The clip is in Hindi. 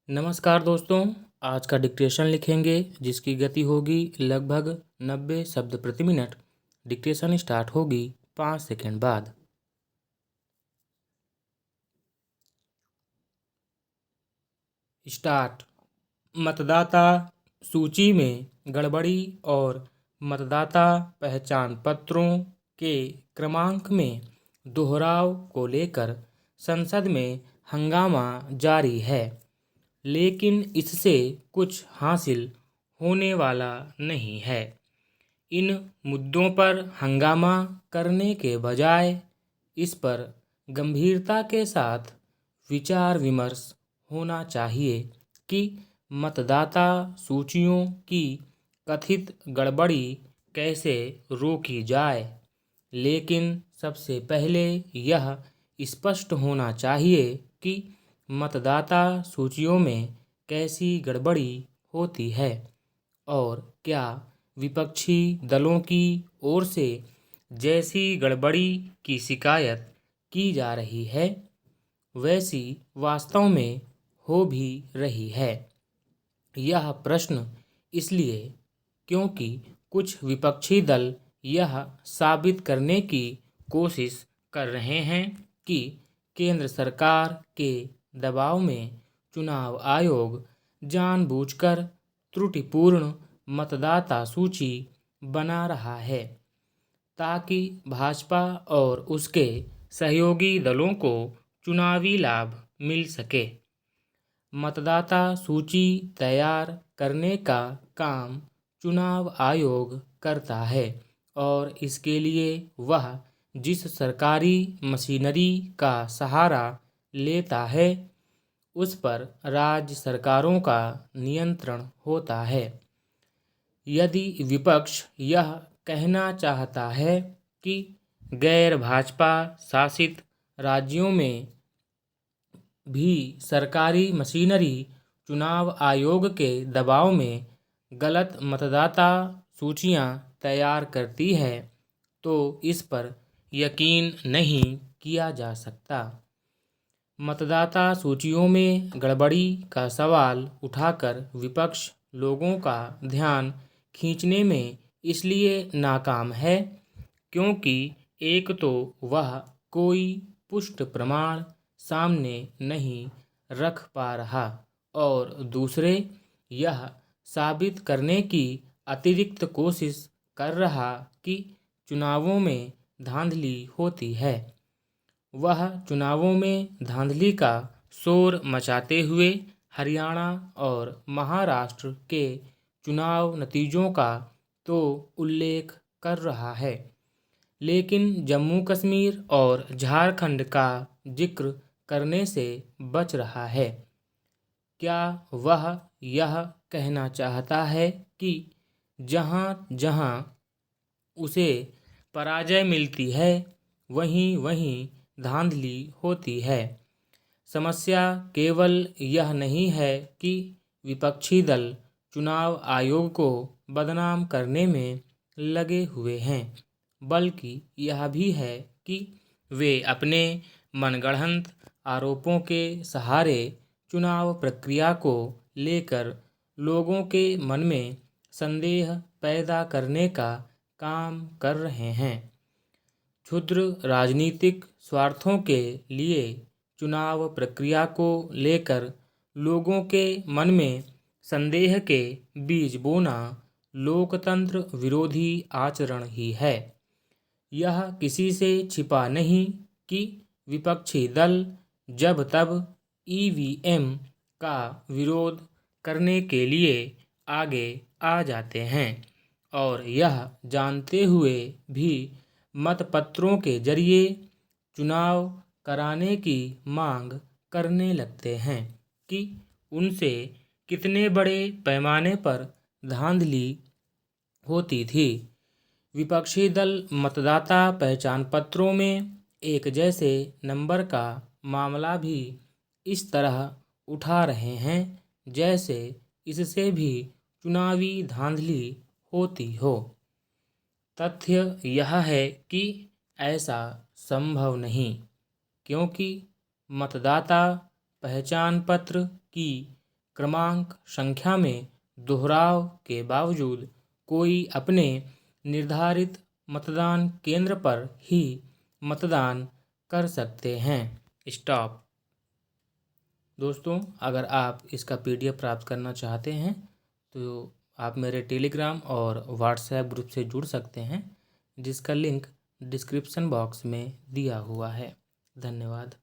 नमस्कार दोस्तों। आज का डिक्टेशन लिखेंगे जिसकी गति होगी लगभग 90 शब्द प्रति मिनट। डिक्टेशन स्टार्ट होगी 5 सेकंड बाद। स्टार्ट। मतदाता सूची में गड़बड़ी और मतदाता पहचान पत्रों के क्रमांक में दोहराव को लेकर संसद में हंगामा जारी है, लेकिन इससे कुछ हासिल होने वाला नहीं है। इन मुद्दों पर हंगामा करने के बजाय इस पर गंभीरता के साथ विचार विमर्श होना चाहिए कि मतदाता सूचियों की कथित गड़बड़ी कैसे रोकी जाए। लेकिन सबसे पहले यह स्पष्ट होना चाहिए कि मतदाता सूचियों में कैसी गड़बड़ी होती है और क्या विपक्षी दलों की ओर से जैसी गड़बड़ी की शिकायत की जा रही है वैसी वास्तव में हो भी रही है। यह प्रश्न इसलिए क्योंकि कुछ विपक्षी दल यह साबित करने की कोशिश कर रहे हैं कि केंद्र सरकार के दबाव में चुनाव आयोग जानबूझकर त्रुटिपूर्ण मतदाता सूची बना रहा है ताकि भाजपा और उसके सहयोगी दलों को चुनावी लाभ मिल सके। मतदाता सूची तैयार करने का काम चुनाव आयोग करता है और इसके लिए वह जिस सरकारी मशीनरी का सहारा लेता है उस पर राज्य सरकारों का नियंत्रण होता है। यदि विपक्ष यह कहना चाहता है कि गैर भाजपा शासित राज्यों में भी सरकारी मशीनरी चुनाव आयोग के दबाव में गलत मतदाता सूचियां तैयार करती है तो इस पर यकीन नहीं किया जा सकता। मतदाता सूचियों में गड़बड़ी का सवाल उठाकर विपक्ष लोगों का ध्यान खींचने में इसलिए नाकाम है क्योंकि एक तो वह कोई पुष्ट प्रमाण सामने नहीं रख पा रहा और दूसरे यह साबित करने की अतिरिक्त कोशिश कर रहा कि चुनावों में धांधली होती है। वह चुनावों में धांधली का शोर मचाते हुए हरियाणा और महाराष्ट्र के चुनाव नतीजों का तो उल्लेख कर रहा है, लेकिन जम्मू कश्मीर और झारखंड का जिक्र करने से बच रहा है। क्या वह यह कहना चाहता है कि जहां-जहां उसे पराजय मिलती है वहीं-वहीं धांधली होती है? समस्या केवल यह नहीं है कि विपक्षी दल चुनाव आयोग को बदनाम करने में लगे हुए हैं, बल्कि यह भी है कि वे अपने मनगढ़ंत आरोपों के सहारे चुनाव प्रक्रिया को लेकर लोगों के मन में संदेह पैदा करने का काम कर रहे हैं। क्षुद्र राजनीतिक स्वार्थों के लिए चुनाव प्रक्रिया को लेकर लोगों के मन में संदेह के बीज बोना लोकतंत्र विरोधी आचरण ही है। यह किसी से छिपा नहीं कि विपक्षी दल जब तब ईवीएम का विरोध करने के लिए आगे आ जाते हैं और यह जानते हुए भी मतपत्रों के जरिए चुनाव कराने की मांग करने लगते हैं कि उनसे कितने बड़े पैमाने पर धांधली होती थी। विपक्षी दल मतदाता पहचान पत्रों में एक जैसे नंबर का मामला भी इस तरह उठा रहे हैं जैसे इससे भी चुनावी धांधली होती हो। तथ्य यह है कि ऐसा संभव नहीं, क्योंकि मतदाता पहचान पत्र की क्रमांक संख्या में दोहराव के बावजूद कोई अपने निर्धारित मतदान केंद्र पर ही मतदान कर सकते हैं। स्टॉप। दोस्तों, अगर आप इसका PDF प्राप्त करना चाहते हैं तो आप मेरे टेलीग्राम और व्हाट्सएप ग्रुप से जुड़ सकते हैं, जिसका लिंक डिस्क्रिप्शन बॉक्स में दिया हुआ है। धन्यवाद।